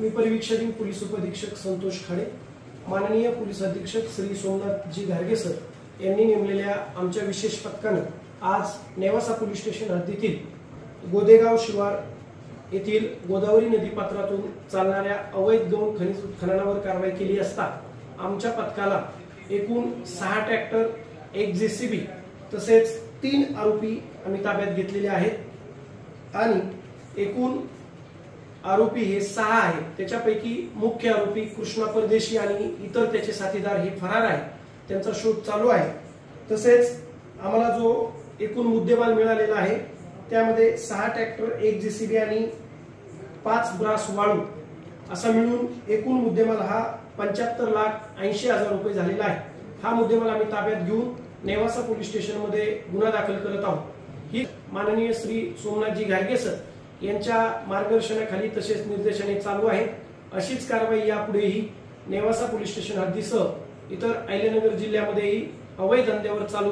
मी परिवीक्षक police उपअधीक्षक संतोष खाडे, माननीय police अधीक्षक श्री सोमनाथ जी घारगे सर यांनी नेमलेल्या आमच्या विशेष पथकाने आज नेवासा पोलीस स्टेशन हद्दीतील गोदेगाव शिवार येथील गोदावरी नदीपात्रातून चालणाऱ्या अवैध गौण खनिज उत्खननावर कारवाई केली असता आमच्या पथकाला एकूण 6 ट्रॅक्टर, 1 जेसीबी तसेच 3 आरोपी आम्ही ताब्यात घेतलेले आहेत आणि एकूण आरोपी हे 6 आहेत। त्याच्यापैकी मुख्य आरोपी कृष्णा परदेशी आणि इतर त्याचे साथीदार हे फरार आहेत, त्यांचा शोध चालू आहे। तसेच आम्हाला जो एकूण मुद्देमाल मिळालेला आहे त्यामध्ये 6 ट्रॅक्टर, 1 जेसीबी आणि 5 ब्रास वाळू असा मिळून एकूण मुद्देमाल हा 75,80,000 रुपये झालेला आहे। हा मुद्देमाल आम्ही ताब्यात घेऊन नेवासा पोलीस स्टेशन मध्ये गुन्हा दाखल करत आहोत। ही माननीय श्री सोमनाथजी घारगे सर यांच्या मार्गदर्शनाखाली तसेच निर्देशाने चालू आहे। अशीच कारवाई यापुढेही नेवासा पोलीस स्टेशन हद्दीसह इतर अहिल्यानगर जिल्ह्यामध्येही अवैध धंद्यावर चालू